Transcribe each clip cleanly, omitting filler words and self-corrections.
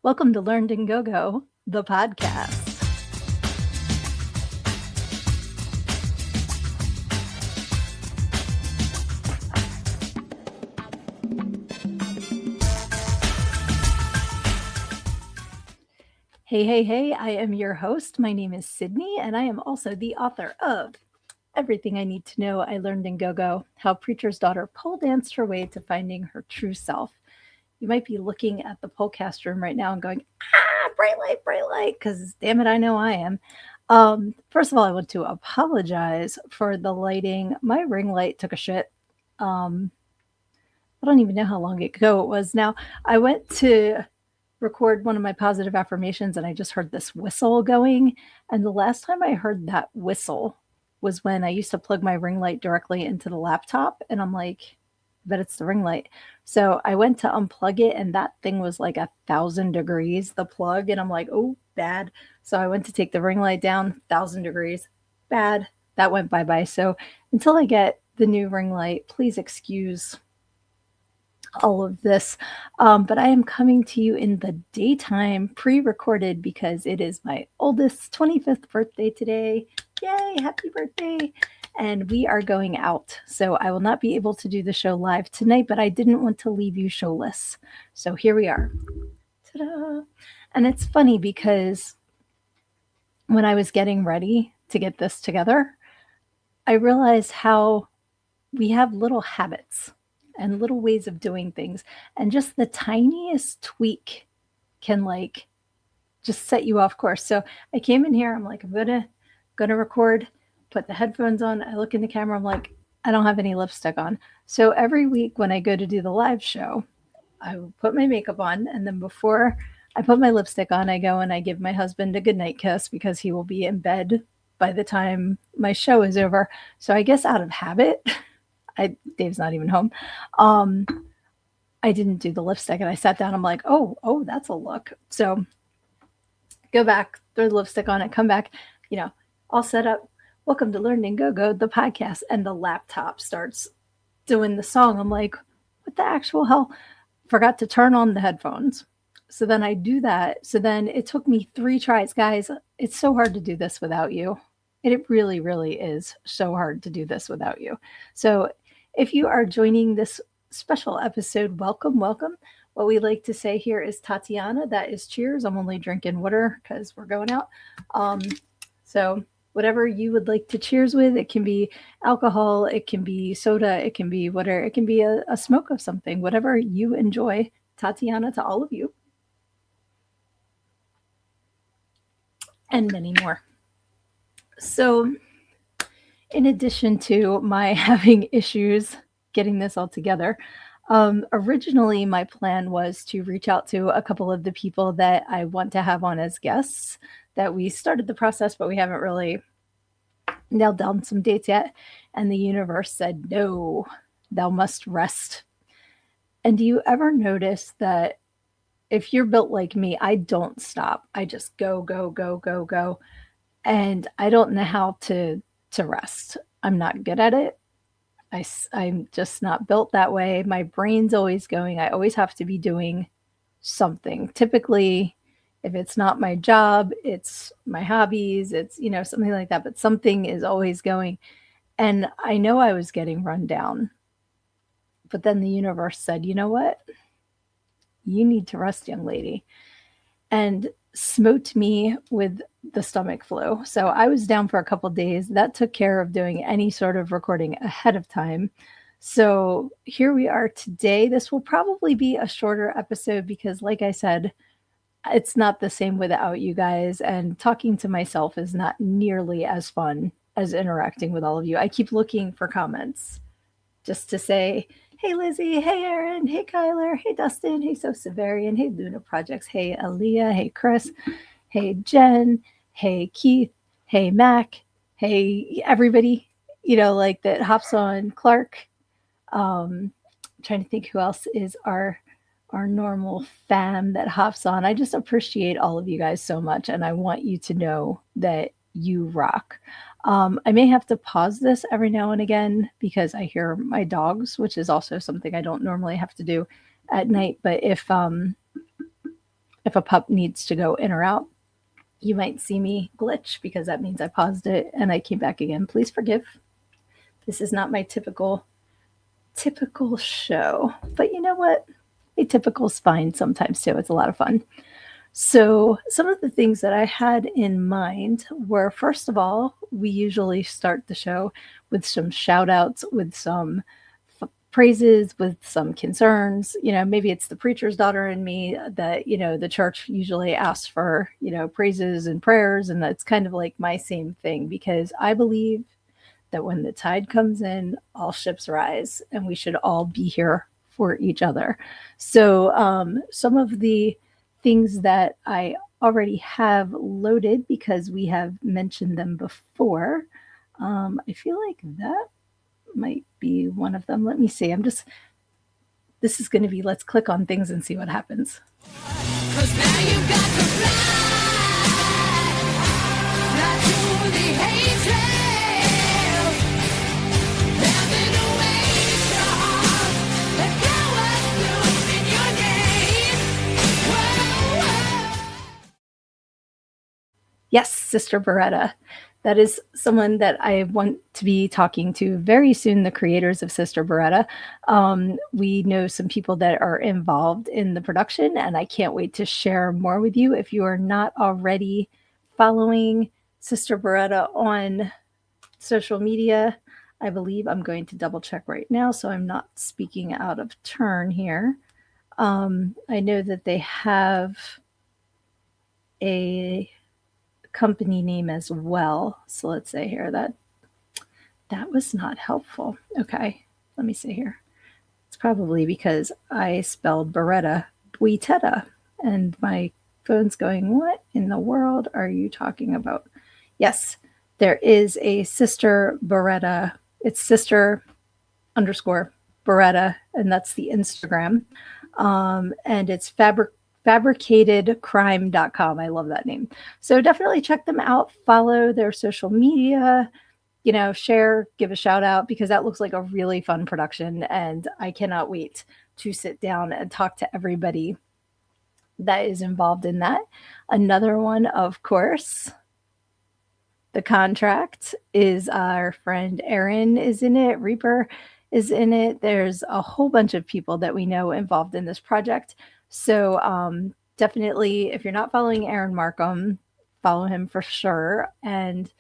Welcome to Learned and Go Go, the podcast. Hey, I am your host. My name is Sydnee, and I am also the author of Everything I Need to Know I Learned in Go Go, How Preacher's Daughter Pole Danced Her Way to Finding Her True Self. You might be looking at the Polecast room right now and going, bright light, because damn it, I know I am. First of all, I want to apologize for the lighting. My ring light took a shit. I don't even know how long ago it was now. I went to record one of my positive affirmations and I just heard this whistle going. And the last time I heard that whistle was when I used to plug my ring light directly into the laptop. And I'm like, I bet it's the ring light. So I went to unplug it and that thing was like 1,000 degrees, the plug. And I'm like, oh, bad. So I went to take the ring light down, 1,000 degrees, bad. That went bye-bye. So until I get the new ring light, please excuse all of this. But I am coming to you in the daytime, pre-recorded, because it is my oldest 25th birthday today. Yay, happy birthday. And we are going out. So I will not be able to do the show live tonight, but I didn't want to leave you showless. So here we are. Ta-da. And it's funny because when I was getting ready to get this together, I realized how we have little habits and little ways of doing things. And just the tiniest tweak can just set you off course. So I came in here, I'm like, I'm gonna record, put the headphones on. I look in the camera, I'm like, I don't have any lipstick on. So every week when I go to do the live show, I will put my makeup on. And then before I put my lipstick on, I go and I give my husband a goodnight kiss because he will be in bed by the time my show is over. So I guess out of habit, Dave's not even home. I didn't do the lipstick and I sat down. I'm like, oh, that's a look. So go back, throw the lipstick on it, come back, all set up. Welcome to Learn and Go Go, the podcast. And the laptop starts doing the song. I'm like, what the actual hell? Forgot to turn on the headphones. So then I do that. So then it took me 3 tries. Guys, it's so hard to do this without you. It really, really is so hard to do this without you. So if you are joining this special episode, welcome. What we like to say here is Tatiana. That is cheers. I'm only drinking water because we're going out. So whatever you would like to cheers with, it can be alcohol, it can be soda, it can be whatever, it can be a smoke of something, whatever you enjoy. Tatiana to all of you. And many more. So in addition to my having issues getting this all together, originally my plan was to reach out to a couple of the people that I want to have on as guests, that we started the process, but we haven't really nailed down some dates yet. And the universe said, no, thou must rest. And do you ever notice that if you're built like me, I don't stop. I just go. And I don't know how to rest. I'm not good at it. I'm just not built that way. My brain's always going. I always have to be doing something. Typically, if it's not my job, it's my hobbies, it's, something like that. But something is always going. And I know I was getting run down. But then the universe said, you know what? You need to rest, young lady. And smote me with the stomach flu. So I was down for a couple of days. That took care of doing any sort of recording ahead of time. So here we are today. This will probably be a shorter episode because, like I said, it's not the same without you guys. And talking to myself is not nearly as fun as interacting with all of you. I keep looking for comments just to say, hey, Lizzie, hey, Aaron, hey, Kyler, hey, Dustin, hey, So Severian, hey, Luna Projects, hey, Aaliyah, hey, Chris, hey, Jen, hey, Keith, hey, Mac, hey, everybody, that hops on. Clark. I'm trying to think who else is our normal fam that hops on. I just appreciate all of you guys so much, and I want you to know that you rock. I may have to pause this every now and again because I hear my dogs, which is also something I don't normally have to do at night. But if if a pup needs to go in or out, you might see me glitch because that means I paused it and I came back again. Please forgive. This is not my typical show. But you know what? Atypical's fine sometimes too. It's a lot of fun. So, some of the things that I had in mind were, first of all, we usually start the show with some shout outs, with some praises, with some concerns. Maybe it's the preacher's daughter in me that, the church usually asks for, praises and prayers. And that's kind of like my same thing because I believe that when the tide comes in, all ships rise, and we should all be here for each other. So, some of the things that I already have loaded because we have mentioned them before, I feel like that might be one of them. Let me see. This is going to be, let's click on things and see what happens. 'Cause now you've got to fly, not to the hatred. Yes, Sister Beretta. That is someone that I want to be talking to very soon, the creators of Sister Beretta. We know some people that are involved in the production, and I can't wait to share more with you. If you are not already following Sister Beretta on social media, I believe I'm going to double check right now so I'm not speaking out of turn here. I know that they have a company name as well. So let's say here that was not helpful. Okay, let me see here. It's probably because I spelled Beretta Buitetta and my phone's going, what in the world are you talking about? Yes, there is a Sister Beretta. It's sister underscore Beretta, and that's the Instagram. And it's fabricatedcrime.com. I love that name. So definitely check them out, follow their social media, share, give a shout out because that looks like a really fun production. And I cannot wait to sit down and talk to everybody that is involved in that. Another one, of course, The Contract is our friend Erin is in it. Reaper is in it. There's a whole bunch of people that we know involved in this project. So definitely, if you're not following Aaron Markham, follow him for sure and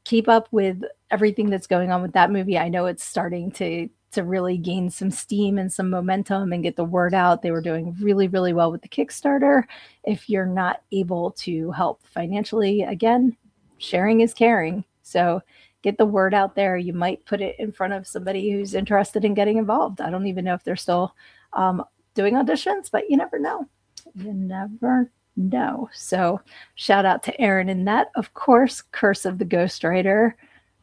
keep up with everything that's going on with that movie. I know it's starting to really gain some steam and some momentum and get the word out. They were doing really, really well with the Kickstarter. If you're not able to help financially, again, sharing is caring. So get the word out there. You might put it in front of somebody who's interested in getting involved. I don't even know if they're still doing auditions, but you never know. You never know. So shout out to Aaron in that. Of course, Curse of the Ghostwriter,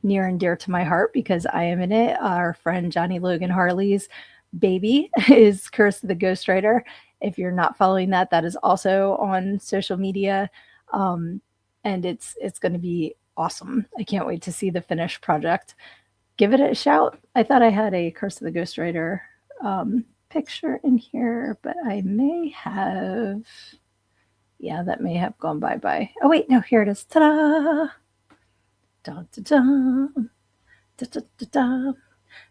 near and dear to my heart because I am in it. Our friend Johnny Logan Harley's baby is Curse of the Ghostwriter. If you're not following that, that is also on social media. And it's going to be awesome. I can't wait to see the finished project. Give it a shout. I thought I had a Curse of the Ghostwriter picture in here, but I may have, that may have gone bye-bye. Oh wait, no, here it is. Ta-da! Dun, dun, dun. Da, da, da, da.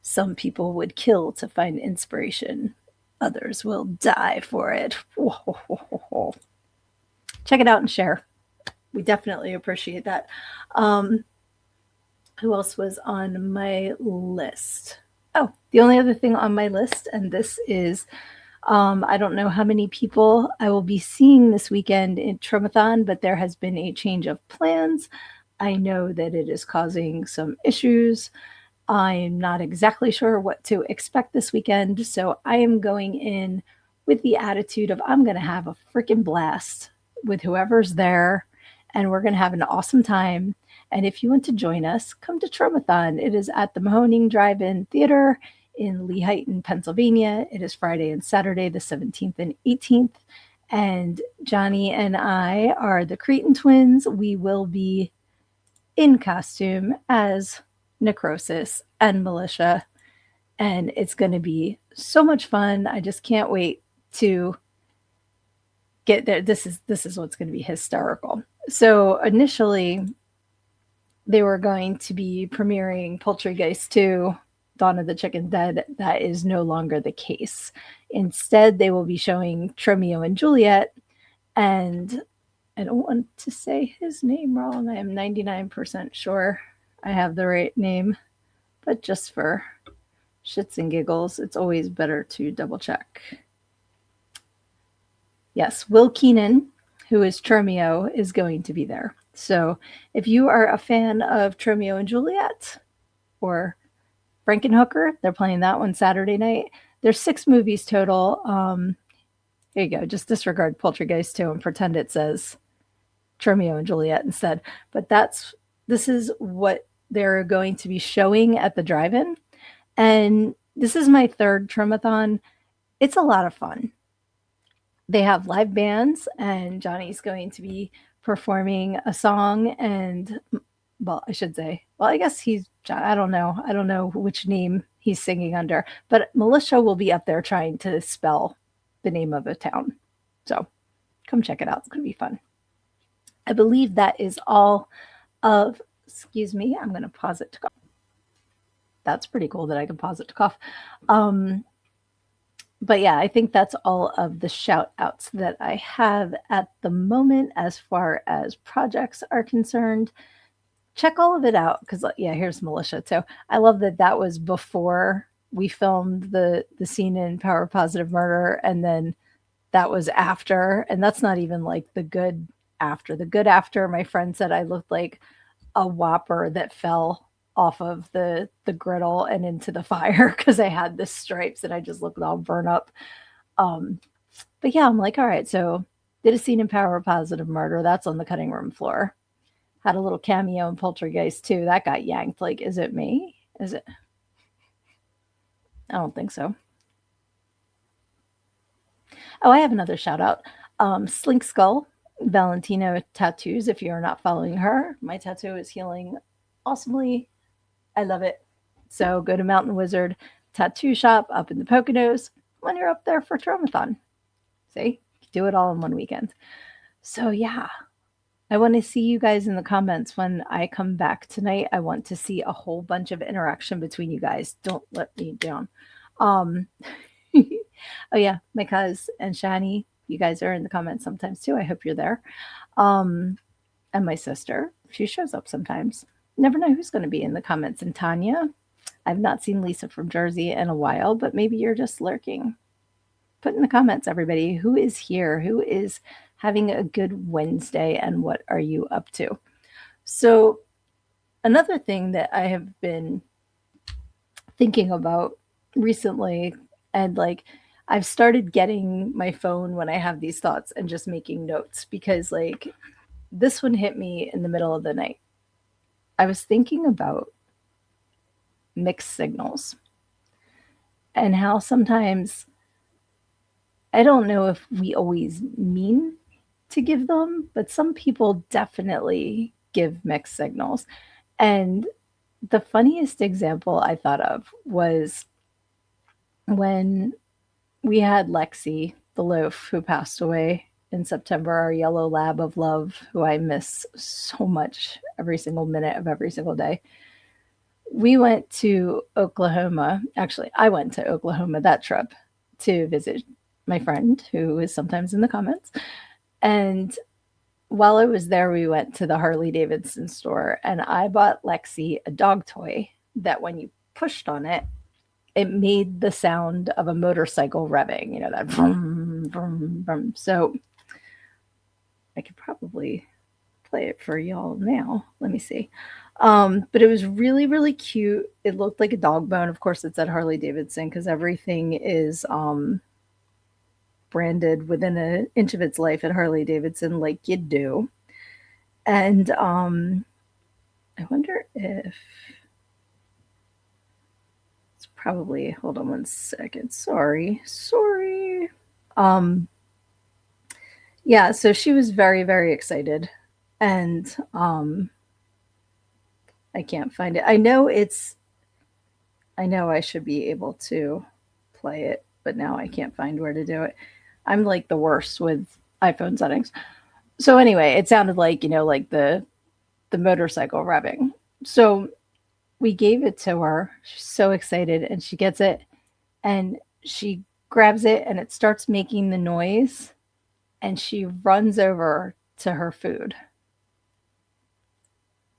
Some people would kill to find inspiration. Others will die for it. Whoa. Check it out and share. We definitely appreciate that. Who else was on my list? Oh, the only other thing on my list, and this is, I don't know how many people I will be seeing this weekend in Tromathon, but there has been a change of plans. I know that it is causing some issues. I'm not exactly sure what to expect this weekend, so I am going in with the attitude of I'm going to have a freaking blast with whoever's there, and we're going to have an awesome time. And if you want to join us, come to Tromathon. It is at the Mahoning Drive-In Theater in Lehighton, Pennsylvania. It is Friday and Saturday, the 17th and 18th. And Johnny and I are the Cretan twins. We will be in costume as Necrosis and Militia. And it's going to be so much fun. I just can't wait to get there. This is what's going to be hysterical. So initially, they were going to be premiering Poultrygeist 2, Dawn of the Chicken Dead. That is no longer the case. Instead, they will be showing Romeo and Juliet, and I don't want to say his name wrong. I am 99% sure I have the right name, but just for shits and giggles, it's always better to double check. Yes, Will Keenan, who is Tromeo, is going to be there. So if you are a fan of Tromeo and Juliet or Frankenhooker, they're playing that one Saturday night. There's 6 movies total. There you go. Just disregard Poltergeist 2 and pretend it says Tromeo and Juliet instead. But this is what they're going to be showing at the drive-in. And this is my 3rd Tromathon. It's a lot of fun. They have live bands, and Johnny's going to be performing a song. And, well, I should say, well, I guess I don't know which name he's singing under, but Militia will be up there trying to spell the name of a town. So come check it out. It's going to be fun. I believe that is all of, excuse me, I'm going to pause it to cough. That's pretty cool that I can pause it to cough. But yeah, I think that's all of the shout outs that I have at the moment as far as projects are concerned. Check all of it out because, yeah, here's Militia too. I love that that was before we filmed the scene in Power Positive Murder, and then that was after, and that's not even like the good after. The good after, my friend said I looked like a whopper that fell off of the griddle and into the fire because I had the stripes and I just looked all burnt up. But yeah, I'm like, all right, so did a scene in Power Positive Murder. That's on the cutting room floor. Had a little cameo in Poltergeist too. That got yanked. Like, is it me? Is it? I don't think so. Oh, I have another shout out. Slink Skull, Valentino Tattoos. If you're not following her, my tattoo is healing awesomely. I love it. So go to Mountain Wizard Tattoo Shop up in the Poconos when you're up there for Tromathon. See, do it all in one weekend. So yeah, I want to see you guys in the comments when I come back tonight. I want to see a whole bunch of interaction between you guys. Don't let me down. Oh yeah, my cuz and Shani, you guys are in the comments sometimes too. I hope you're there. And my sister, she shows up sometimes. Never know who's going to be in the comments. And Tanya, I've not seen Lisa from Jersey in a while, but maybe you're just lurking. Put in the comments, everybody, who is here? Who is having a good Wednesday, and what are you up to? So another thing that I have been thinking about recently, and like I've started getting my phone when I have these thoughts and just making notes, because like this one hit me in the middle of the night. I was thinking about mixed signals and how sometimes, I don't know if we always mean to give them, but some people definitely give mixed signals. And the funniest example I thought of was when we had Lexi, the loaf, who passed away in September, our yellow lab of love, who I miss so much every single minute of every single day. We went to Oklahoma. Actually, I went to Oklahoma that trip to visit my friend, who is sometimes in the comments. And while I was there, we went to the Harley Davidson store, and I bought Lexi a dog toy that when you pushed on it, it made the sound of a motorcycle revving, that vroom, vroom, vroom. So I could probably play it for y'all now. Let me see. But it was really, really cute. It looked like a dog bone. Of course, it's at Harley Davidson because everything is branded within an inch of its life at Harley Davidson, like you do. And I wonder if it's probably, hold on one second. Sorry. Yeah, so she was very, very excited. And I can't find it. I know I should be able to play it, but now I can't find where to do it. I'm like the worst with iPhone settings. So anyway, it sounded like, like the motorcycle revving. So we gave it to her. She's so excited and she gets it and she grabs it and it starts making the noise and she runs over to her food.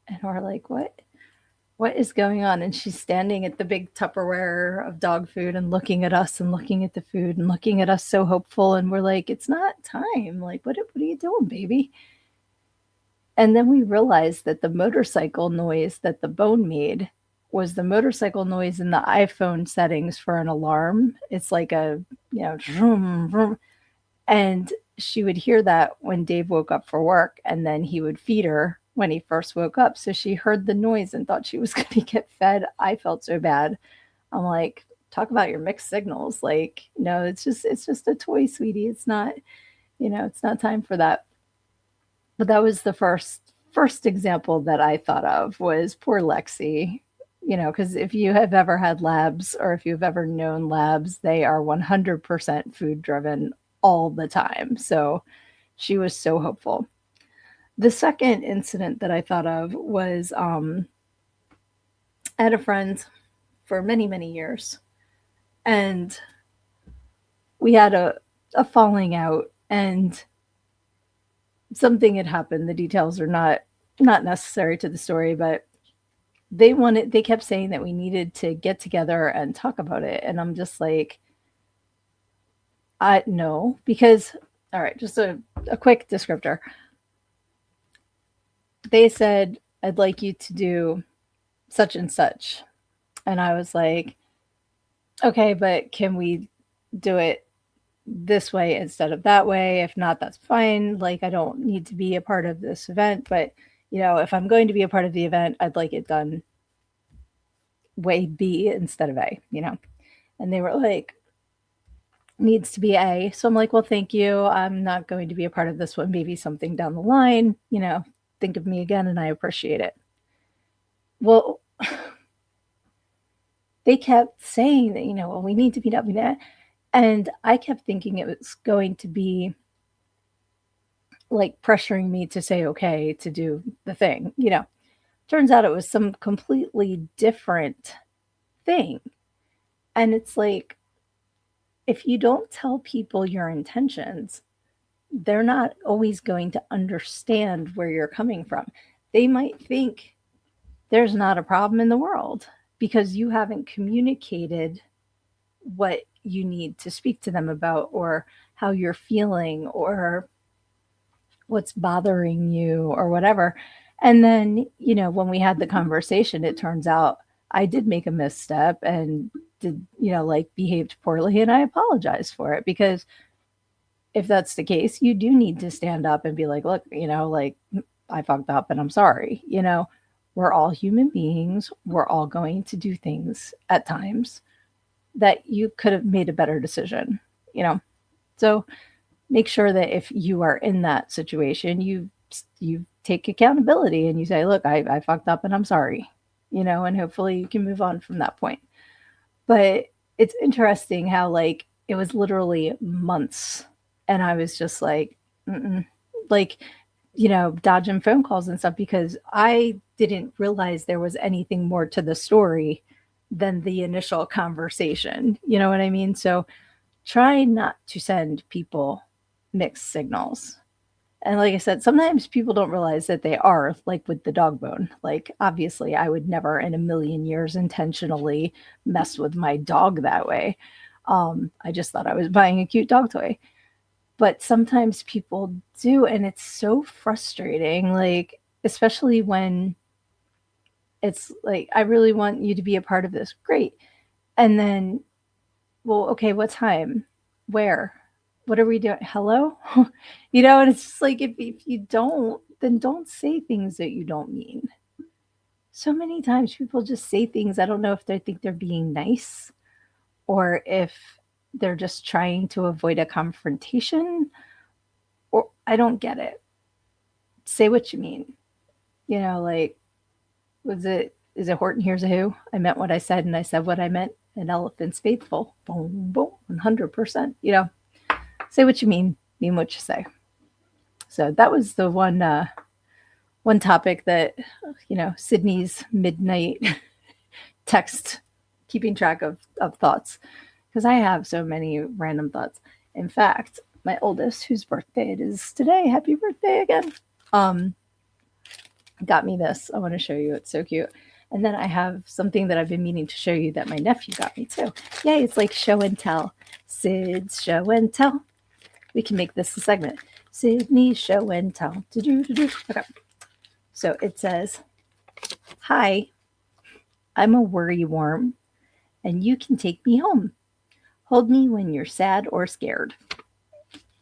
And we're like, what is going on? And she's standing at the big Tupperware of dog food and looking at us and looking at the food and looking at us so hopeful. And we're like, it's not time. Like, what are you doing, baby? And then we realized that the motorcycle noise that the bone made was the motorcycle noise in the iPhone settings for an alarm. It's like vroom, vroom. And she would hear that when Dave woke up for work, and then he would feed her when he first woke up. So she heard the noise and thought she was going to get fed. I felt so bad. I'm like, talk about your mixed signals. Like, no, it's just a toy, sweetie. It's not, it's not time for that. But that was the first example that I thought of was poor Lexi. Because if you have ever had labs or if you've ever known labs, they are 100% food driven all the time. So she was so hopeful. The second incident that I thought of was I had a friend for many, many years, and we had a falling out, and something had happened. The details are not necessary to the story, but they kept saying that we needed to get together and talk about it. And I'm just like, no, because, all right, just a quick descriptor. They said, I'd like you to do such and such. And I was like, okay, but can we do it this way instead of that way? If not, that's fine. Like, I don't need to be a part of this event, but if I'm going to be a part of the event, I'd like it done way B instead of A, And they were like, needs to be A. So I'm like, well, thank you. I'm not going to be a part of this one. Maybe something down the line, think of me again, and I appreciate it. Well, they kept saying that, well, we need to meet up with that. And I kept thinking it was going to be like pressuring me to say okay to do the thing. Turns out it was some completely different thing. And it's like, if you don't tell people your intentions, they're not always going to understand where you're coming from. They might think there's not a problem in the world because you haven't communicated what you need to speak to them about, or how you're feeling, or what's bothering you, or whatever. And then, when we had the conversation, it turns out I did make a misstep and did, behaved poorly, and I apologized for it, because if that's the case, you do need to stand up and be like, look, I fucked up and I'm sorry. We're all human beings. We're all going to do things at times that you could have made a better decision, So make sure that if you are in that situation, you take accountability and you say, look, I fucked up and I'm sorry, and hopefully you can move on from that point. But it's interesting how it was literally months and I was just like, dodging phone calls and stuff, because I didn't realize there was anything more to the story than the initial conversation. You know what I mean? So try not to send people mixed signals. And like I said, sometimes people don't realize that they are, like with the dog bone. Like, obviously, I would never in a million years intentionally mess with my dog that way. I just thought I was buying a cute dog toy. But sometimes people do, and it's so frustrating, like, especially when it's like, I really want you to be a part of this. Great. And then, well, okay, what time? Where? What are we doing? Hello? And it's just like, if you don't, then don't say things that you don't mean. So many times people just say things. I don't know if they think they're being nice or if they're just trying to avoid a confrontation, or I don't get it. Say what you mean. Like, is it Horton Hears a Who? I meant what I said and I said what I meant. An elephant's faithful. Boom, boom, 100%. Say what you mean what you say. So that was the one topic that, Sydnee's midnight text, keeping track of thoughts, because I have so many random thoughts. In fact, my oldest, whose birthday it is today, happy birthday again, um, got me this. I want to show you. It's so cute. And then I have something that I've been meaning to show you that my nephew got me too. Yay, it's like show and tell. Sid's show and tell. We can make this a segment. Sydnee show and tell. Okay. So it says, "Hi, I'm a worry worm, and you can take me home. Hold me when you're sad or scared."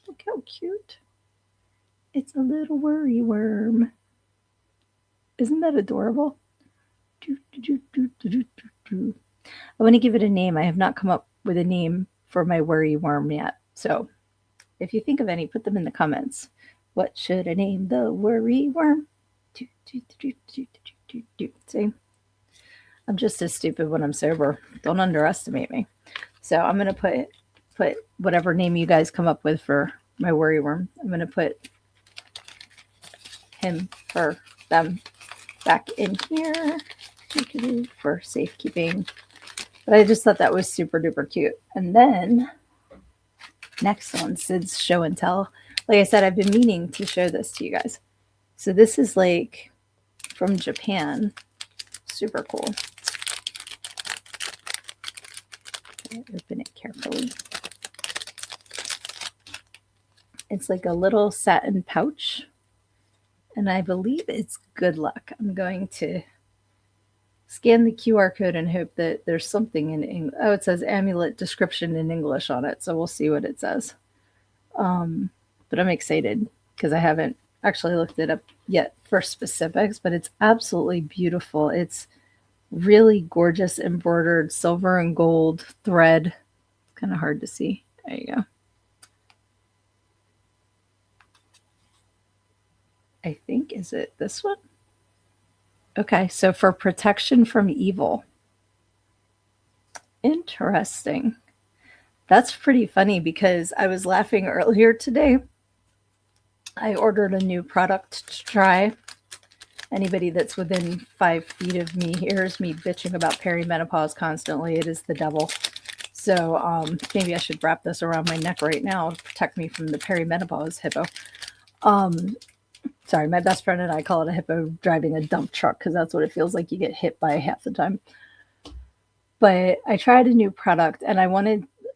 Look how cute. It's a little worry worm. Isn't that adorable? I want to give it a name. I have not come up with a name for my worry worm yet. So if you think of any, put them in the comments. What should I name the worry worm? See? I'm just as stupid when I'm sober. Don't underestimate me. So I'm going to put whatever name you guys come up with for my worry worm. I'm going to put him, her, them back in here for safekeeping. But I just thought that was super duper cute. And then next one, Sid's show and tell. Like I said, I've been meaning to show this to you guys. So this is like from Japan. Super cool. Open it carefully. It's like a little satin pouch, and I believe it's good luck. I'm going to scan the QR code and hope that there's something in English. Oh, it says amulet description in English on it, so we'll see what it says. But I'm excited because I haven't actually looked it up yet for specifics, but it's absolutely beautiful. It's really gorgeous embroidered silver and gold thread. It's kind of hard to see. There you go. I think, is it this one? Okay, so for protection from evil. Interesting. That's pretty funny because I was laughing earlier today. I ordered a new product to try. Anybody that's within 5 feet of me hears me bitching about perimenopause constantly. It is the devil. So maybe I should wrap this around my neck right now to protect me from the perimenopause hippo. Sorry, my best friend and I call it a hippo driving a dump truck because that's what it feels like. You get hit by half the time. But I tried a new product and I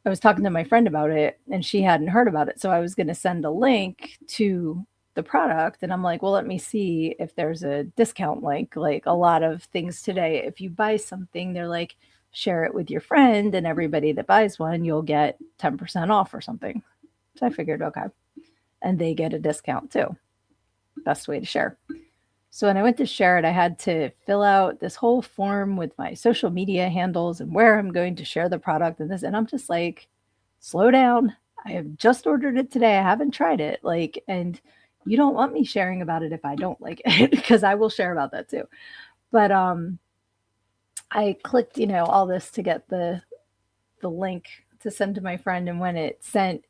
was talking to my friend about it and she hadn't heard about it. So I was going to send a link to the product and I'm like, well, let me see if there's a discount link. Like a lot of things today, if you buy something, they're like, share it with your friend and everybody that buys one, you'll get 10% off or something. So I figured, okay. And they get a discount too. Best way to share. So when I went to share it, I had to fill out this whole form with my social media handles and where I'm going to share the product and this. And I'm just like, slow down. I have just ordered it today. I haven't tried it. And you don't want me sharing about it if I don't like it because I will share about that too. But I clicked, all this to get the link to send to my friend. And when it sent,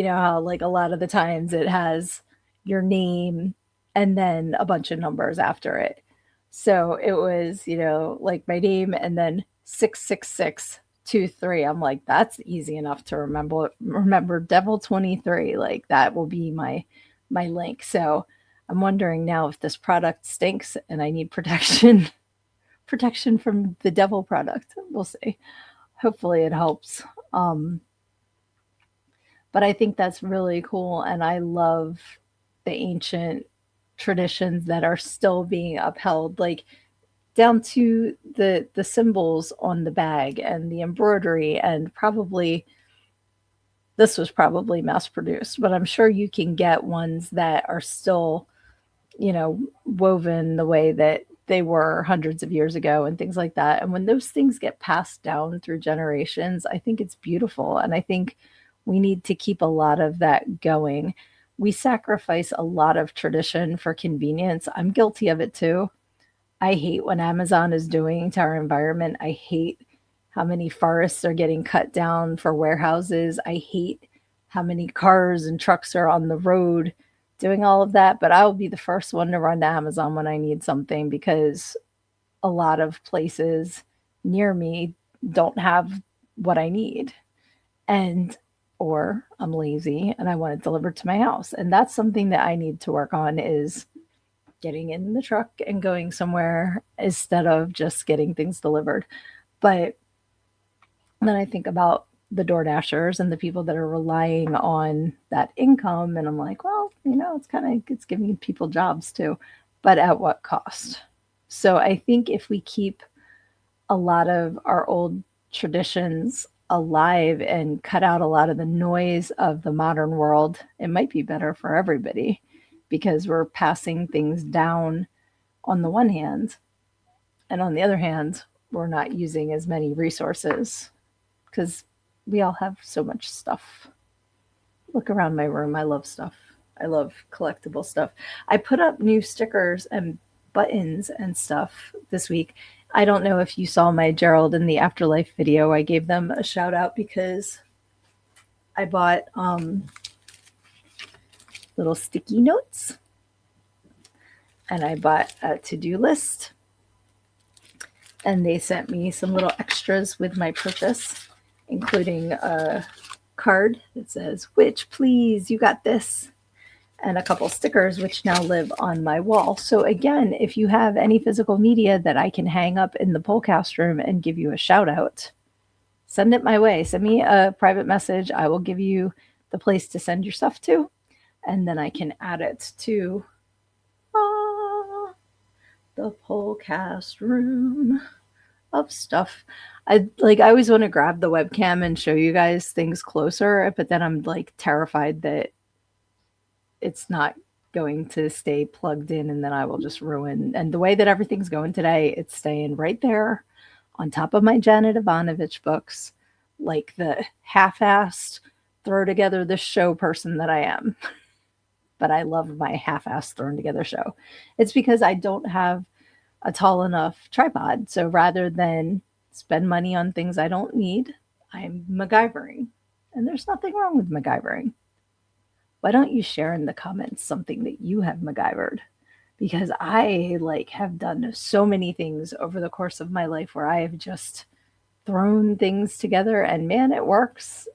how like a lot of the times it has your name and then a bunch of numbers after it. So it was, like my name and then 66623. I'm like, that's easy enough to remember Devil 23. Like that will be my link. So I'm wondering now if this product stinks and I need protection from the devil product. We'll see. Hopefully it helps. But I think that's really cool. And I love the ancient traditions that are still being upheld, like down to the symbols on the bag and the embroidery. And this was probably mass produced, but I'm sure you can get ones that are still, woven the way that they were hundreds of years ago and things like that. And when those things get passed down through generations, I think it's beautiful. And I think we need to keep a lot of that going. We sacrifice a lot of tradition for convenience. I'm guilty of it too. I hate what Amazon is doing to our environment. I hate how many forests are getting cut down for warehouses. I hate how many cars and trucks are on the road doing all of that, but I will be the first one to run to Amazon when I need something because a lot of places near me don't have what I need. And or I'm lazy and I want it delivered to my house. And that's something that I need to work on is getting in the truck and going somewhere instead of just getting things delivered. But then I think about the Door Dashers and the people that are relying on that income, and I'm like, well, it's giving people jobs too, but at what cost? So I think if we keep a lot of our old traditions alive and cut out a lot of the noise of the modern world, it might be better for everybody because we're passing things down on the one hand, and on the other hand, we're not using as many resources because we all have so much stuff. Look around my room. I love stuff. I love collectible stuff. I put up new stickers and buttons and stuff this week. I don't know if you saw my Gerald in the Afterlife video. I gave them a shout out because I bought little sticky notes and I bought a to-do list and they sent me some little extras with my purchase, including a card that says, "Which, please, you got this," and a couple stickers, which now live on my wall. So again, if you have any physical media that I can hang up in the podcast room and give you a shout out, send it my way. Send me a private message. I will give you the place to send your stuff to, and then I can add it to the podcast room of stuff. I always want to grab the webcam and show you guys things closer, but then I'm like terrified that it's not going to stay plugged in and then I will just ruin. And the way that everything's going today, it's staying right there on top of my Janet Ivanovich books, like the half-assed throw together the show person that I am. But I love my half-assed thrown together show. It's because I don't have a tall enough tripod. So rather than spend money on things I don't need, I'm MacGyvering. And there's nothing wrong with MacGyvering. Why don't you share in the comments something that you have MacGyvered? Because I have done so many things over the course of my life where I have just thrown things together and man, it works.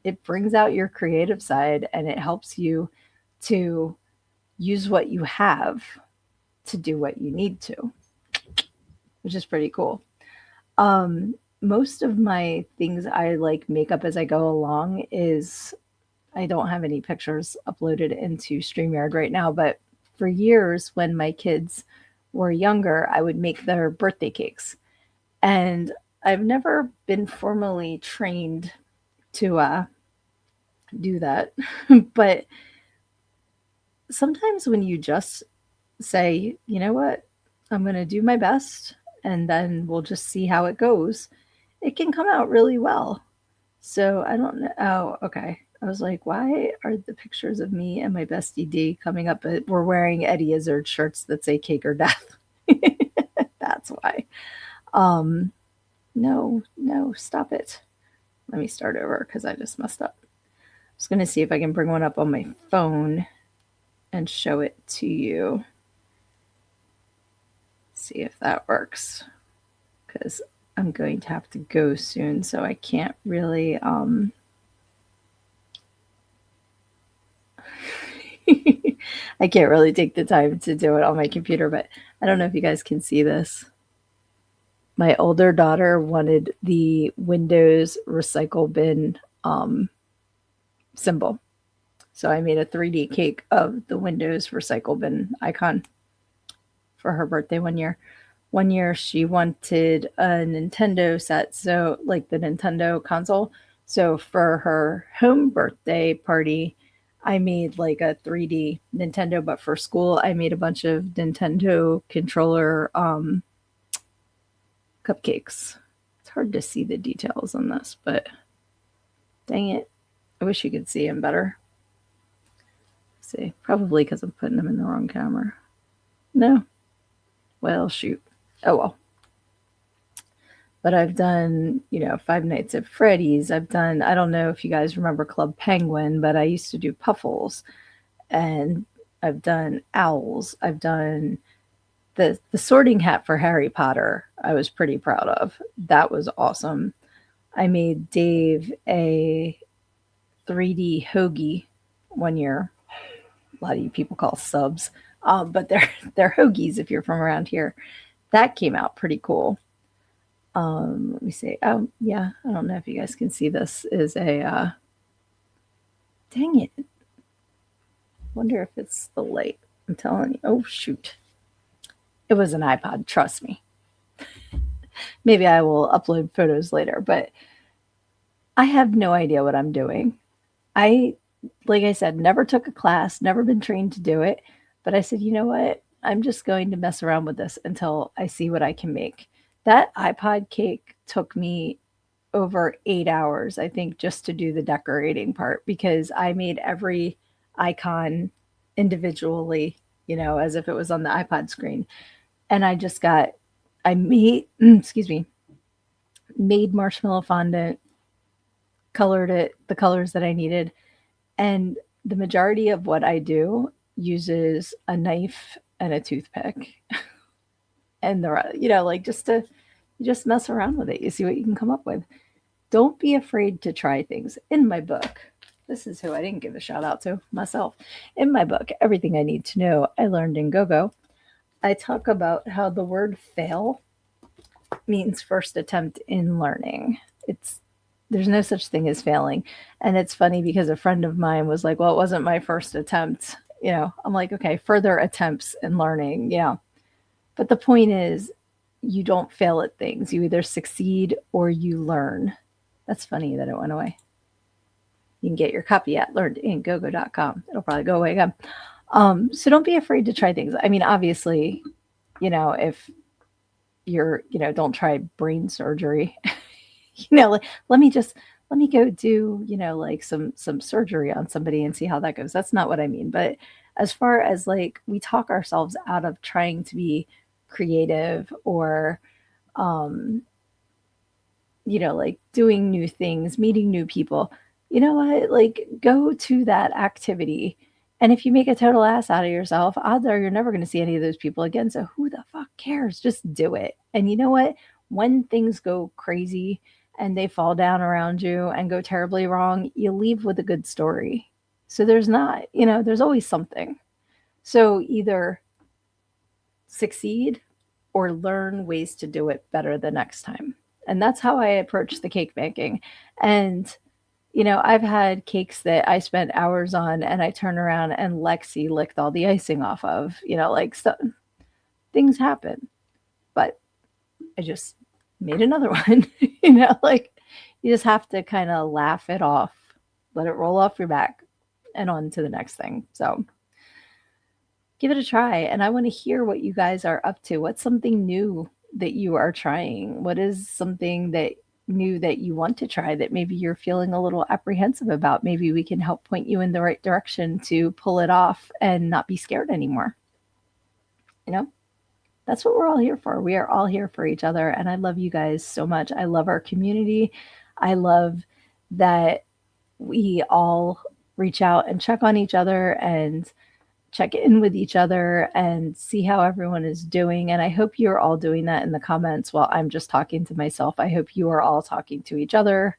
It brings out your creative side and it helps you to use what you have to do what you need to, which is pretty cool. Most of my things I make up as I go along is I don't have any pictures uploaded into StreamYard right now, but for years when my kids were younger, I would make their birthday cakes. And I've never been formally trained to do that. But sometimes when you just say, you know what, I'm going to do my best and then we'll just see how it goes, it can come out really well. So I don't know. Oh, okay. I was like, why are the pictures of me and my bestie D coming up? We're wearing Eddie Izzard shirts that say cake or death. That's why. No, stop it. Let me start over because I just messed up. I was going to see if I can bring one up on my phone and show it to you. See if that works because I'm going to have to go soon, so I can't really I can't really take the time to do it on my computer, but I don't know if you guys can see this. My older daughter wanted the Windows recycle bin symbol. So I made a 3D cake of the Windows recycle bin icon for her birthday one year. One year she wanted a Nintendo set, so the Nintendo console. So for her home birthday party, I made a 3D Nintendo, but for school, I made a bunch of Nintendo controller cupcakes. It's hard to see the details on this, but dang it. I wish you could see them better. Let's see, probably because I'm putting them in the wrong camera. No. Well, shoot. Oh, well. But I've done, Five Nights at Freddy's. I've done, I don't know if you guys remember Club Penguin, but I used to do Puffles. And I've done owls. I've done the sorting hat for Harry Potter. I was pretty proud of. That was awesome. I made Dave a 3D hoagie one year. A lot of you people call subs, but they're hoagies if you're from around here. That came out pretty cool. Let me see. Oh yeah, I don't know if you guys can see this. Is a dang it. Wonder if it's the light. I'm telling you. Oh shoot. It was an iPod, trust me. Maybe I will upload photos later, but I have no idea what I'm doing. I, like I said, never took a class, never been trained to do it, but I said, you know what? I'm just going to mess around with this until I see what I can make. That iPod cake took me over 8 hours, I think, just to do the decorating part because I made every icon individually, as if it was on the iPod screen. And I made, excuse me, made marshmallow fondant, colored it the colors that I needed. And the majority of what I do uses a knife and a toothpick. And like you just mess around with it. You see what you can come up with. Don't be afraid to try things. In my book, this is who I didn't give a shout out to, myself. In my book, Everything I Need to Know I Learned in GoGo, I talk about how the word fail means first attempt in learning. There's no such thing as failing. And it's funny because a friend of mine was like, well, it wasn't my first attempt. I'm like, okay, further attempts in learning. Yeah. But the point is, you don't fail at things. You either succeed or you learn. That's funny that it went away. You can get your copy at learnedingogo.com. It'll probably go away again. So don't be afraid to try things. I mean, obviously, if you're, don't try brain surgery. Like, let me go do, like some surgery on somebody and see how that goes. That's not what I mean. But as far as like we talk ourselves out of trying to be creative or like doing new things, meeting new people, you know what? Like go to that activity. And if you make a total ass out of yourself, odds are you're never going to see any of those people again. So who the fuck cares? Just do it. And you know what? When things go crazy and they fall down around you and go terribly wrong, you leave with a good story. So there's always something. So either succeed or learn ways to do it better the next time. And that's how I approach the cake making. And, I've had cakes that I spent hours on and I turn around and Lexi licked all the icing off of, like things happen. But I just made another one, like you just have to kind of laugh it off, let it roll off your back and on to the next thing. So give it a try. And I want to hear what you guys are up to. What's something new that you are trying? What is something that new that you want to try that maybe you're feeling a little apprehensive about? Maybe we can help point you in the right direction to pull it off and not be scared anymore. That's what we're all here for. We are all here for each other. And I love you guys so much. I love our community. I love that we all reach out and check on each other and check in with each other and see how everyone is doing. And I hope you're all doing that in the comments while I'm just talking to myself. I hope you are all talking to each other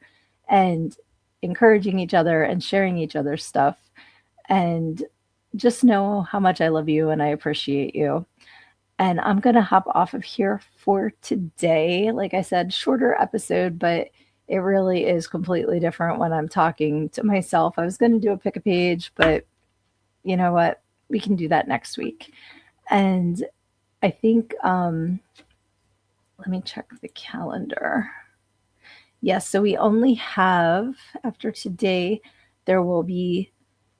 and encouraging each other and sharing each other's stuff. And just know how much I love you and I appreciate you. And I'm going to hop off of here for today. Like I said, shorter episode, but it really is completely different when I'm talking to myself. I was going to do a pick a page, but you know what? We can do that next week. And I think, let me check the calendar. Yes, so we only have, after today, there will be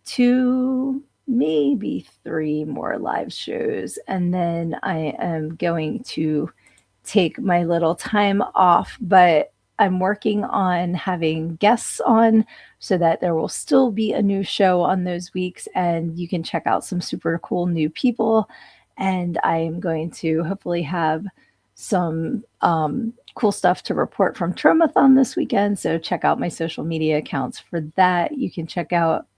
2, maybe 3 more live shows. And then I am going to take my little time off, but I'm working on having guests on so that there will still be a new show on those weeks and you can check out some super cool new people. And I am going to hopefully have some cool stuff to report from Tromathon this weekend. So check out my social media accounts for that. You can check out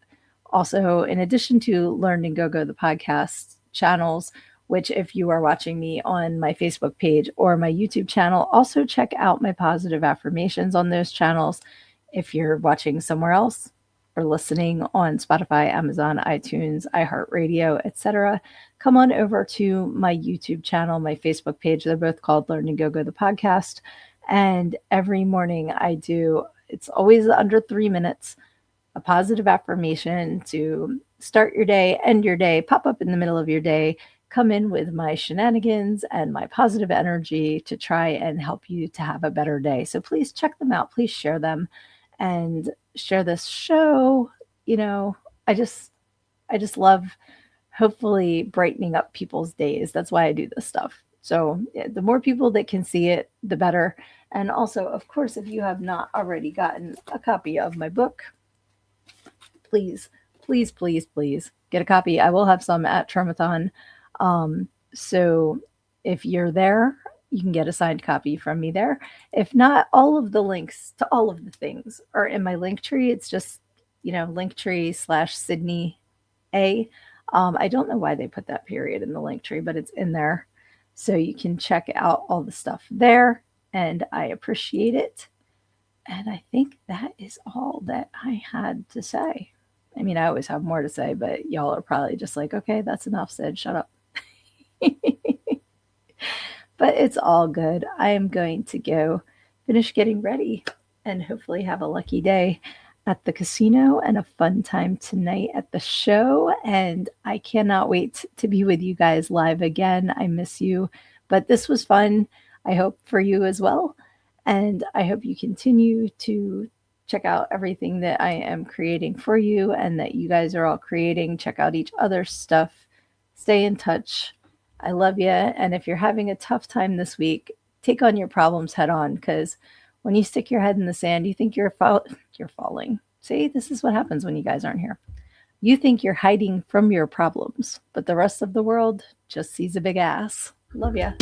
Also, in addition to Learn and Go, the podcast channels, which if you are watching me on my Facebook page or my YouTube channel, also check out my positive affirmations on those channels. If you're watching somewhere else or listening on Spotify, Amazon, iTunes, iHeartRadio, etc., come on over to my YouTube channel, my Facebook page. They're both called Learn and Go, the podcast. And every morning I do, it's always under 3 minutes, a positive affirmation to start your day, end your day, pop up in the middle of your day, come in with my shenanigans and my positive energy to try and help you to have a better day. So please check them out. Please share them and share this show. You know, I just love hopefully brightening up people's days. That's why I do this stuff. So yeah, the more people that can see it, the better. And also, of course, if you have not already gotten a copy of my book, please, please, please, please get a copy. I will have some at Tromathon. So if you're there, you can get a signed copy from me there. If not, all of the links to all of the things are in my link tree. It's just, Linktree/Sydnee A. I don't know why they put that period in the link tree, but it's in there. So you can check out all the stuff there, and I appreciate it. And I think that is all that I had to say. I mean, I always have more to say, but y'all are probably just like, okay, that's enough, Sid, shut up. But it's all good. I am going to go finish getting ready and hopefully have a lucky day at the casino and a fun time tonight at the show. And I cannot wait to be with you guys live again. I miss you, but this was fun. I hope for you as well. And I hope you continue to check out everything that I am creating for you and that you guys are all creating. Check out each other's stuff. Stay in touch. I love you. And if you're having a tough time this week, take on your problems head on, because when you stick your head in the sand, you think you're falling. See, this is what happens when you guys aren't here. You think you're hiding from your problems, but the rest of the world just sees a big ass. Love ya.